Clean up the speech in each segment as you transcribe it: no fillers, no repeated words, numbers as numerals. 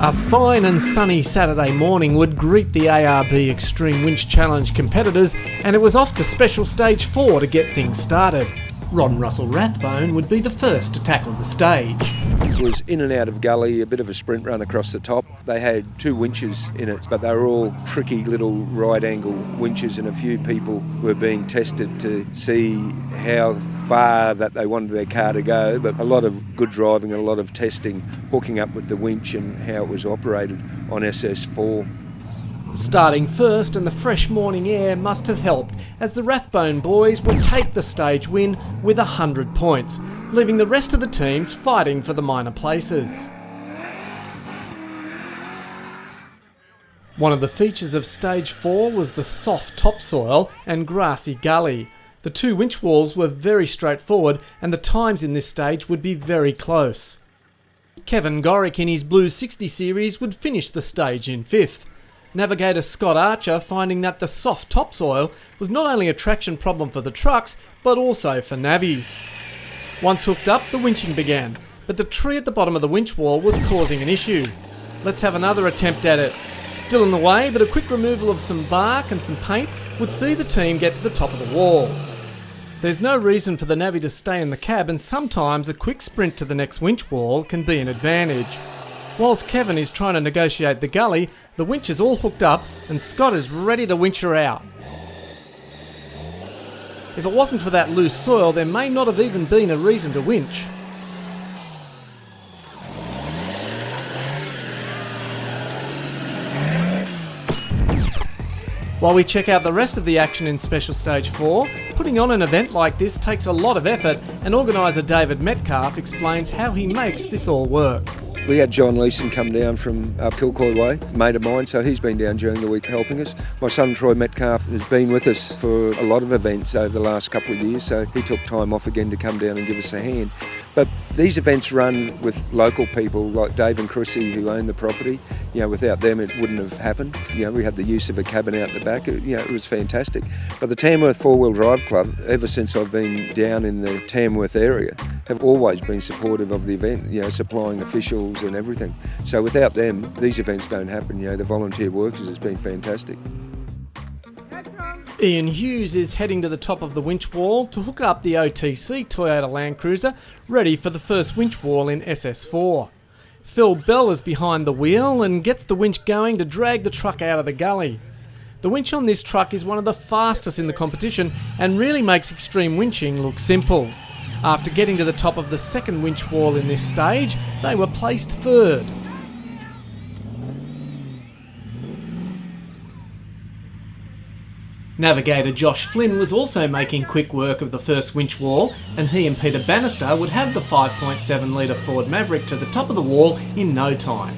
A fine and sunny Saturday morning would greet the ARB Xtreme Winch Challenge competitors, and it was off to Special Stage 4 to get things started. Rod and Russell Rathbone would be the first to tackle the stage. It was in and out of gully, a bit of a sprint run across the top. They had 2 winches in it, but they were all tricky little right angle winches, and a few people were being tested to see how far that they wanted their car to go, but a lot of good driving and a lot of testing, hooking up with the winch and how it was operated on SS4. Starting first, and the fresh morning air must have helped, as the Rathbone boys would take the stage win with 100 points, leaving the rest of the teams fighting for the minor places. One of the features of stage 4 was the soft topsoil and grassy gully. The 2 winch walls were very straightforward, and the times in this stage would be very close. Kevin Gorick in his Blue 60 series would finish the stage in 5th. Navigator Scott Archer finding that the soft topsoil was not only a traction problem for the trucks, but also for navvies. Once hooked up, the winching began, but the tree at the bottom of the winch wall was causing an issue. Let's have another attempt at it. Still in the way, but a quick removal of some bark and some paint would see the team get to the top of the wall. There's no reason for the navvy to stay in the cab, and sometimes a quick sprint to the next winch wall can be an advantage. Whilst Kevin is trying to negotiate the gully, the winch is all hooked up and Scott is ready to winch her out. If it wasn't for that loose soil, there may not have even been a reason to winch. While we check out the rest of the action in Special Stage 4, putting on an event like this takes a lot of effort, and organiser David Metcalf explains how he makes this all work. We had John Leeson come down from up Kilcoy Way, mate of mine, so he's been down during the week helping us. My son Troy Metcalf has been with us for a lot of events over the last couple of years, so he took time off again to come down and give us a hand. But these events run with local people like Dave and Chrissy who own the property. You know, without them it wouldn't have happened. You know, we had the use of a cabin out the back. It was fantastic. But the Tamworth 4-Wheel Drive Club, ever since I've been down in the Tamworth area, have always been supportive of the event, you know, supplying officials and everything. So without them, these events don't happen. You know, the volunteer workers has been fantastic. Ian Hughes is heading to the top of the winch wall to hook up the OTC Toyota Landcruiser, ready for the first winch wall in SS4. Phil Bell is behind the wheel and gets the winch going to drag the truck out of the gully. The winch on this truck is one of the fastest in the competition and really makes extreme winching look simple. After getting to the top of the second winch wall in this stage, they were placed 3rd. Navigator Josh Flynn was also making quick work of the first winch wall, and he and Peter Bannister would have the 5.7 litre Ford Maverick to the top of the wall in no time.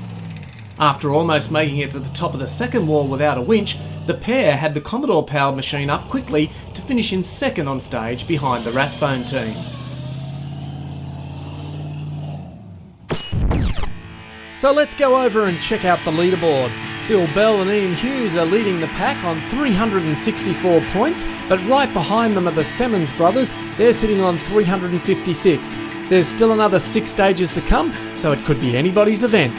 After almost making it to the top of the second wall without a winch, the pair had the Commodore powered machine up quickly to finish in 2nd on stage behind the Rathbone team. So let's go over and check out the leaderboard. Phil Bell and Ian Hughes are leading the pack on 364 points, but right behind them are the Simmons brothers. They're sitting on 356. There's still another 6 stages to come, so it could be anybody's event.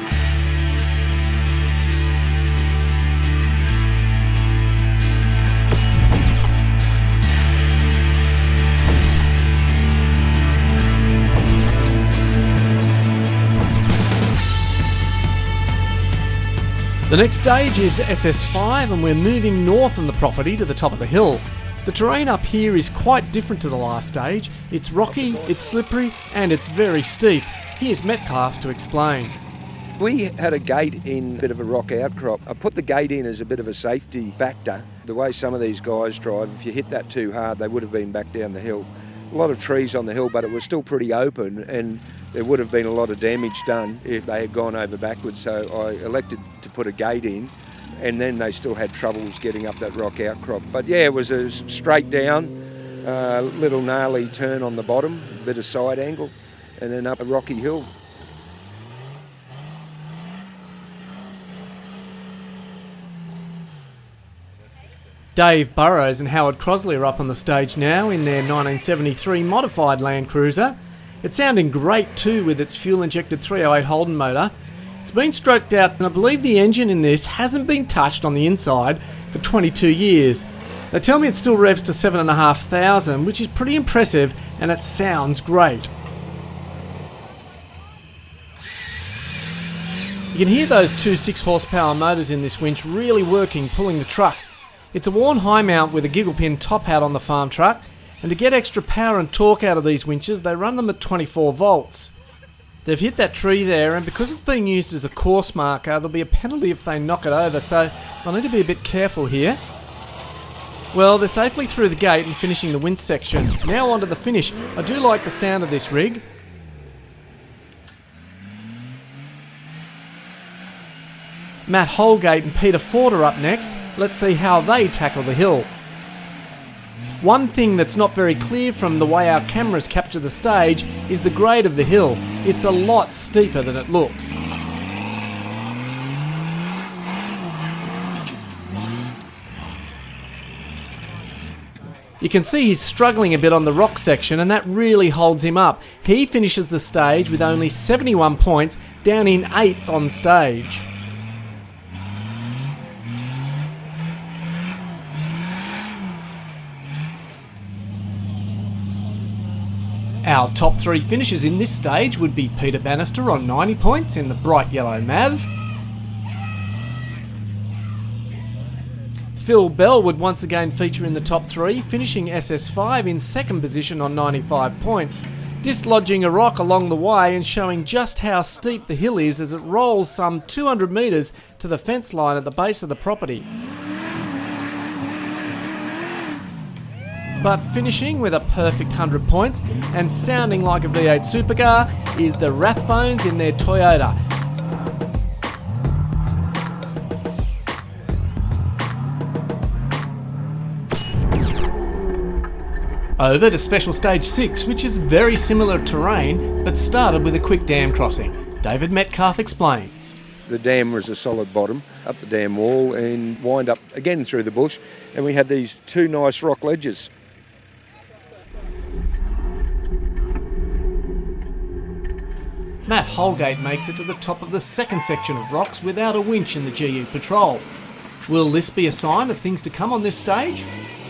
The next stage is SS5, and we're moving north on the property to the top of the hill. The terrain up here is quite different to the last stage. It's rocky, it's slippery, and it's very steep. Here's Metcalf to explain. We had a gate in a bit of a rock outcrop. I put the gate in as a bit of a safety factor. The way some of these guys drive, if you hit that too hard, they would have been back down the hill. A lot of trees on the hill, but it was still pretty open, and there would have been a lot of damage done if they had gone over backwards. So I elected to put a gate in, and then they still had troubles getting up that rock outcrop. But yeah, it was a straight down, little gnarly turn on the bottom, a bit of side angle, and then up a rocky hill. Dave Burrows and Howard Crosley are up on the stage now in their 1973 modified Land Cruiser. It's sounding great too with its fuel-injected 308 Holden motor. It's been stroked out, and I believe the engine in this hasn't been touched on the inside for 22 years. They tell me it still revs to 7,500, which is pretty impressive, and it sounds great. You can hear those two 6 horsepower motors in this winch really working, pulling the truck. It's a worn high mount with a giggle pin top hat on the farm truck, and to get extra power and torque out of these winches, they run them at 24 volts. They've hit that tree there, and because it's being used as a course marker, there'll be a penalty if they knock it over, so I'll need to be a bit careful here. Well, they're safely through the gate and finishing the winch section. Now on to the finish. I do like the sound of this rig. Matt Holgate and Peter Ford are up next. Let's see how they tackle the hill. One thing that's not very clear from the way our cameras capture the stage is the grade of the hill. It's a lot steeper than it looks. You can see he's struggling a bit on the rock section, and that really holds him up. He finishes the stage with only 71 points, down in 8th on stage. Our top 3 finishers in this stage would be Peter Bannister on 90 points in the bright yellow Mav. Phil Bell would once again feature in the top 3, finishing SS5 in 2nd position on 95 points, dislodging a rock along the way and showing just how steep the hill is as it rolls some 200 metres to the fence line at the base of the property. But finishing with a perfect 100 points and sounding like a V8 supercar is the Rathbones in their Toyota. Over to Special Stage 6, which is very similar terrain, but started with a quick dam crossing. David Metcalf explains. The dam was a solid bottom, up the dam wall and wind up again through the bush, and we had these 2 nice rock ledges. Matt Holgate makes it to the top of the 2nd section of rocks without a winch in the GU Patrol. Will this be a sign of things to come on this stage?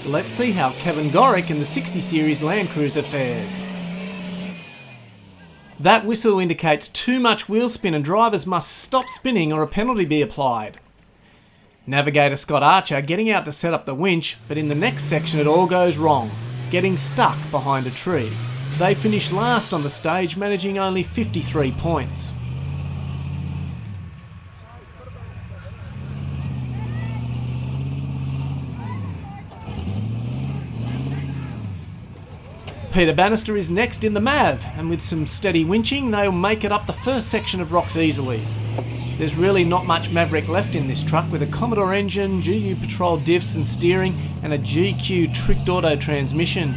Let's see how Kevin Gorick in the 60 Series Landcruiser fares. That whistle indicates too much wheel spin and drivers must stop spinning or a penalty be applied. Navigator Scott Archer getting out to set up the winch, but in the next section it all goes wrong, getting stuck behind a tree. They finish last on the stage, managing only 53 points. Peter Bannister is next in the Mav, and with some steady winching, they'll make it up the first section of rocks easily. There's really not much Maverick left in this truck, with a Commodore engine, GU Patrol diffs and steering, and a GQ tricked auto transmission.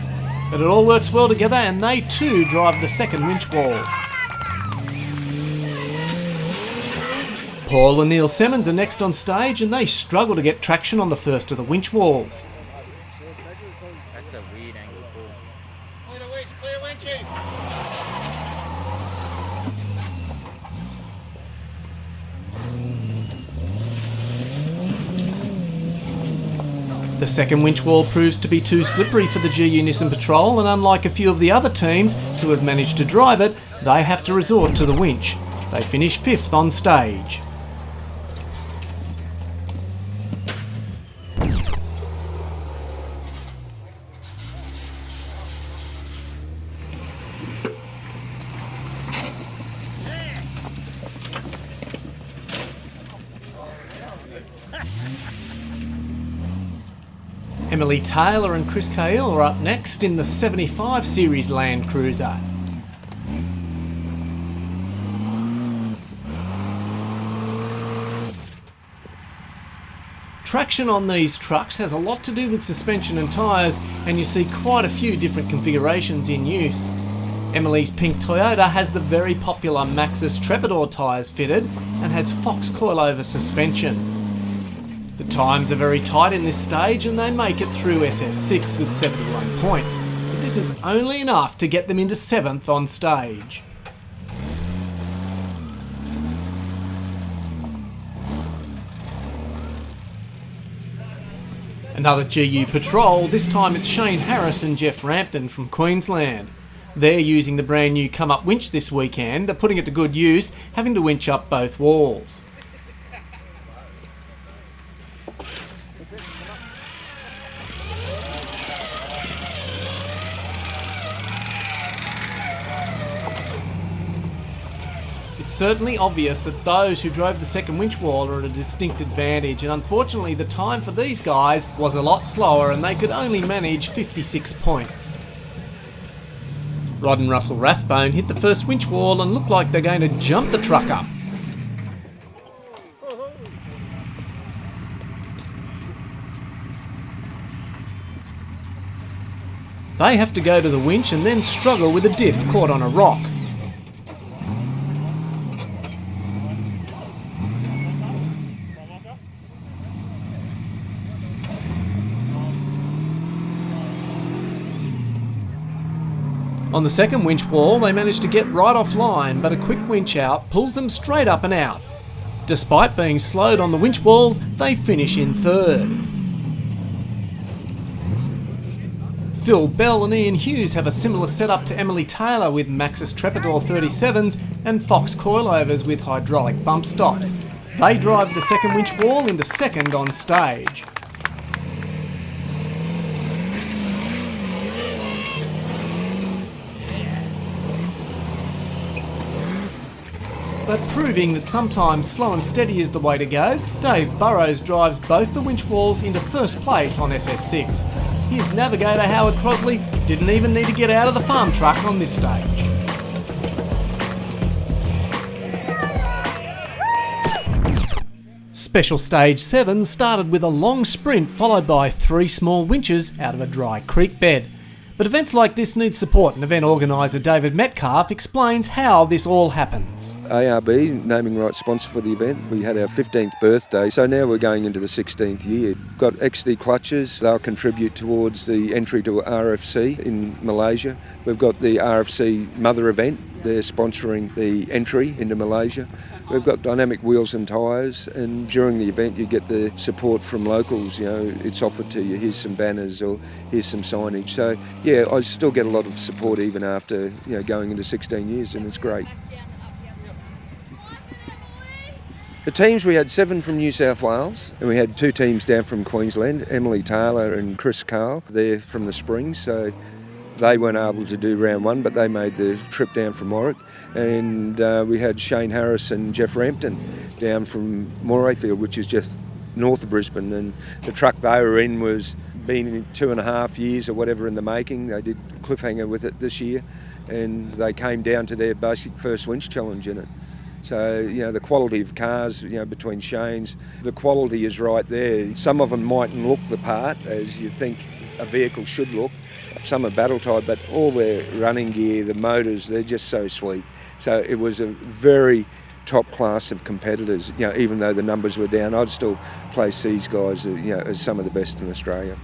But it all works well together, and they too drive the 2nd winch wall. Paul and Neil Semmons are next on stage, and they struggle to get traction on the first of the winch walls. That's a weird angle pull. Clear winching! The 2nd winch wall proves to be too slippery for the GU Nissan Patrol, and unlike a few of the other teams who have managed to drive it, they have to resort to the winch. They finish 5th on stage. Emily Taylor and Chris Cahill are up next in the 75 Series Landcruiser. Traction on these trucks has a lot to do with suspension and tyres, and you see quite a few different configurations in use. Emily's pink Toyota has the very popular Maxxis Trepidor tyres fitted and has Fox coilover suspension. The times are very tight in this stage and they make it through SS6 with 71 points, but this is only enough to get them into 7th on stage. Another GU patrol, this time it's Shane Harris and Jeff Rampton from Queensland. They're using the brand new Come Up winch this weekend, putting it to good use, having to winch up both walls. It's certainly obvious that those who drove the second winch wall are at a distinct advantage, and unfortunately the time for these guys was a lot slower and they could only manage 56 points. Rod and Russell Rathbone hit the first winch wall and look like they're going to jump the truck up. They have to go to the winch and then struggle with a diff caught on a rock. On the second winch wall, they manage to get right offline, but a quick winch out pulls them straight up and out. Despite being slowed on the winch walls, they finish in third. Phil Bell and Ian Hughes have a similar setup to Emily Taylor with Maxxis Trepador 37s and Fox coilovers with hydraulic bump stops. They drive the second winch wall into second on stage. But proving that sometimes slow and steady is the way to go, Dave Burrows drives both the winch walls into first place on SS6. His navigator Howard Crosley didn't even need to get out of the farm truck on this stage. Special Stage 7 started with a long sprint followed by 3 small winches out of a dry creek bed. But events like this need support, and event organiser David Metcalf explains how this all happens. ARB, naming rights sponsor for the event. We had our 15th birthday, so now we're going into the 16th year. Got XD clutches, they'll contribute towards the entry to RFC in Malaysia. We've got the RFC mother event, they're sponsoring the entry into Malaysia. We've got dynamic wheels and tyres, and during the event you get the support from locals. You know, it's offered to you, here's some banners or here's some signage. So yeah, I still get a lot of support even after going into 16 years, and it's great. The teams, we had 7 from New South Wales, and we had 2 teams down from Queensland, Emily Taylor and Chris Carl. They're from the Springs, so they weren't able to do round 1, but they made the trip down from Warwick. And we had Shane Harris and Jeff Rampton down from Morayfield, which is just north of Brisbane. And the truck they were in was been in 2.5 years or whatever in the making. They did cliffhanger with it this year, and they came down to their basic first winch challenge in it. So, the quality of cars, between Shane's, the quality is right there. Some of them mightn't look the part as you think a vehicle should look. Some are battle-tied, but all their running gear, the motors, they're just so sweet. So it was a very top class of competitors. Even though the numbers were down, I'd still place these guys, as some of the best in Australia.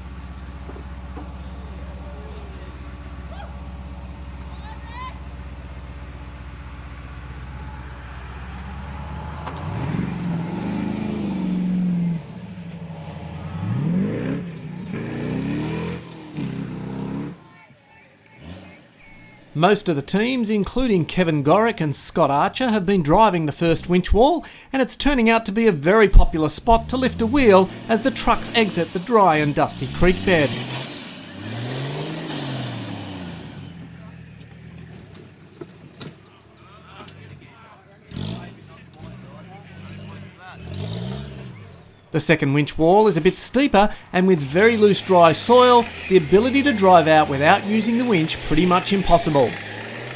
Most of the teams, including Kevin Gorick and Scott Archer, have been driving the first winch wall, and it's turning out to be a very popular spot to lift a wheel as the trucks exit the dry and dusty creek bed. The second winch wall is a bit steeper, and with very loose dry soil, the ability to drive out without using the winch pretty much impossible.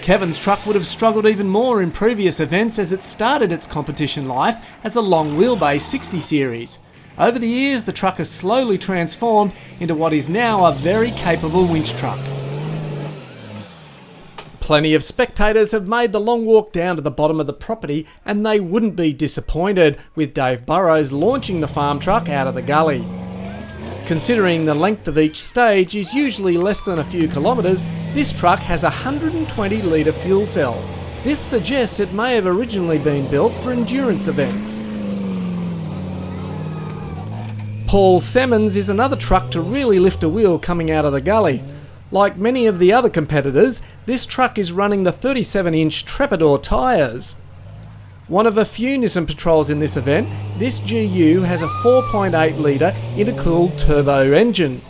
Kevin's truck would have struggled even more in previous events as it started its competition life as a long wheelbase 60 series. Over the years, the truck has slowly transformed into what is now a very capable winch truck. Plenty of spectators have made the long walk down to the bottom of the property, and they wouldn't be disappointed with Dave Burrows launching the farm truck out of the gully. Considering the length of each stage is usually less than a few kilometres, this truck has a 120 litre fuel cell. This suggests it may have originally been built for endurance events. Paul Semmons is another truck to really lift a wheel coming out of the gully. Like many of the other competitors, this truck is running the 37-inch Trepador tyres. One of a few Nissan Patrols in this event, this GU has a 4.8 litre intercooled turbo engine.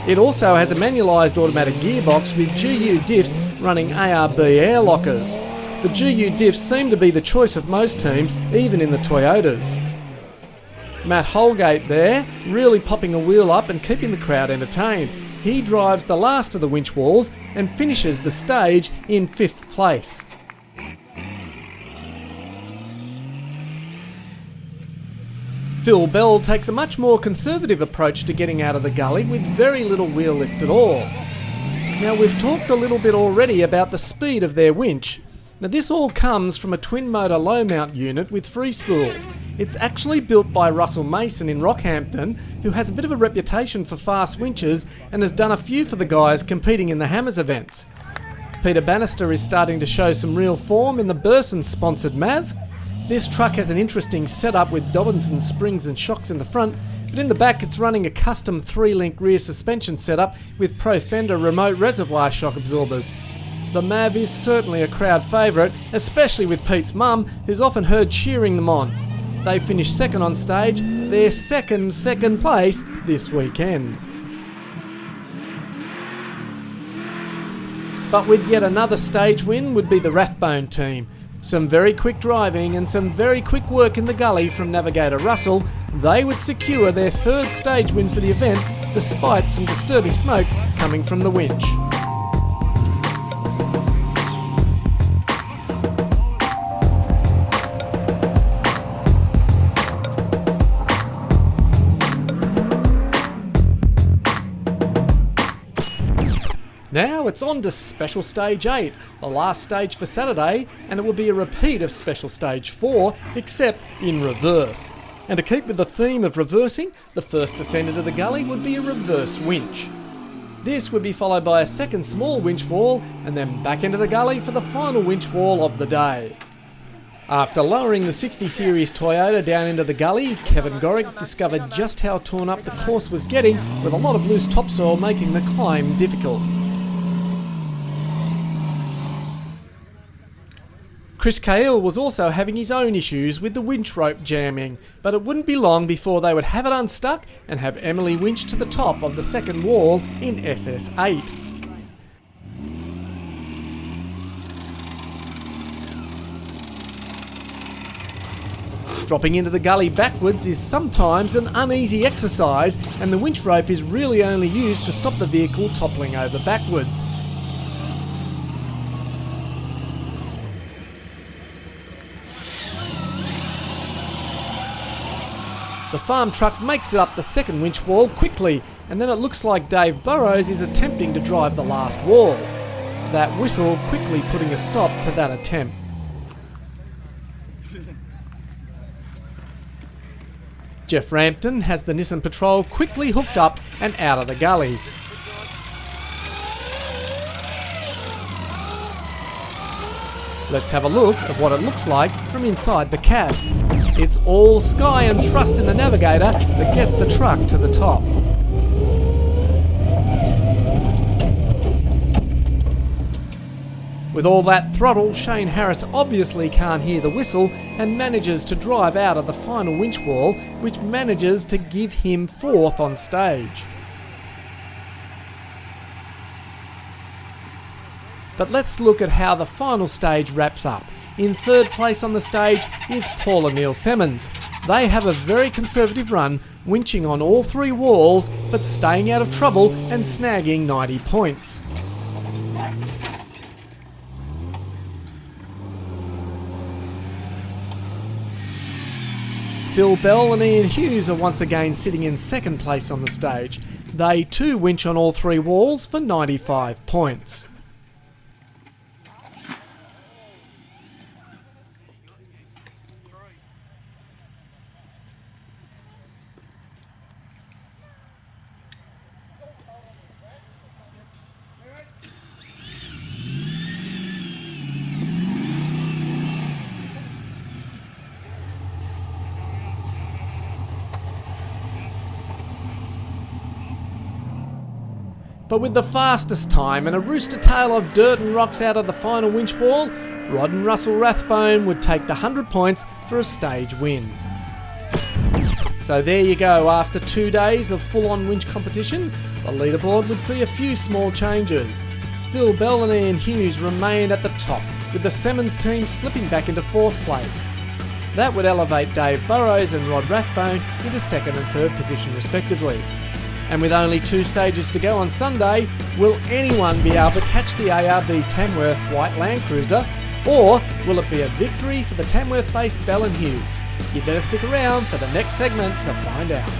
It also has a manualised automatic gearbox with GU diffs running ARB air lockers. The GU diffs seem to be the choice of most teams, even in the Toyotas. Matt Holgate there, really popping a wheel up and keeping the crowd entertained. He drives the last of the winch walls and finishes the stage in 5th place. Phil Bell takes a much more conservative approach to getting out of the gully with very little wheel lift at all. Now, we've talked a little bit already about the speed of their winch. Now, this all comes from a twin motor low mount unit with free spool. It's actually built by Russell Mason in Rockhampton, who has a bit of a reputation for fast winches and has done a few for the guys competing in the Hammers events. Peter Bannister is starting to show some real form in the Burson sponsored Mav. This truck has an interesting setup with Dobinson springs and shocks in the front, but in the back it's running a custom 3-link rear suspension setup with Pro Fender remote reservoir shock absorbers. The Mav is certainly a crowd favourite, especially with Pete's mum, who's often heard cheering them on. They finished second on stage, their second place this weekend. But with yet another stage win would be the Rathbone team. Some very quick driving and some very quick work in the gully from navigator Russell, they would secure their 3rd stage win for the event despite some disturbing smoke coming from the winch. Now it's on to Special Stage 8, the last stage for Saturday, and it will be a repeat of Special Stage 4, except in reverse. And to keep with the theme of reversing, the first descent into the gully would be a reverse winch. This would be followed by a second small winch wall, and then back into the gully for the final winch wall of the day. After lowering the 60 series Toyota down into the gully, Kevin Gorick discovered just how torn up the course was getting, with a lot of loose topsoil making the climb difficult. Chris Cahill was also having his own issues with the winch rope jamming, but it wouldn't be long before they would have it unstuck and have Emily winch to the top of the second wall in SS8. Dropping into the gully backwards is sometimes an uneasy exercise, and the winch rope is really only used to stop the vehicle toppling over backwards. The farm truck makes it up the second winch wall quickly, and then it looks like Dave Burrows is attempting to drive the last wall. That whistle quickly putting a stop to that attempt. Jeff Rampton has the Nissan Patrol quickly hooked up and out of the gully. Let's have a look at what it looks like from inside the cab. It's all sky and trust in the navigator that gets the truck to the top. With all that throttle, Shane Harris obviously can't hear the whistle and manages to drive out of the final winch wall, which manages to give him 4th on stage. But let's look at how the final stage wraps up. In 3rd place on the stage is Paul and Neil Semmons. They have a very conservative run, winching on all 3 walls, but staying out of trouble and snagging 90 points. Phil Bell and Ian Hughes are once again sitting in 2nd place on the stage. They too winch on all 3 walls for 95 points. But with the fastest time and a rooster tail of dirt and rocks out of the final winch wall, Rod and Russell Rathbone would take the 100 points for a stage win. So there you go, after 2 days of full-on winch competition, the leaderboard would see a few small changes. Phil Bell and Ian Hughes remained at the top, with the Simmons team slipping back into 4th place. That would elevate Dave Burrows and Rod Rathbone into 2nd and 3rd position respectively. And with only 2 stages to go on Sunday, will anyone be able to catch the ARB Tamworth White Landcruiser, or will it be a victory for the Tamworth-based Bell and Hughes? You better stick around for the next segment to find out.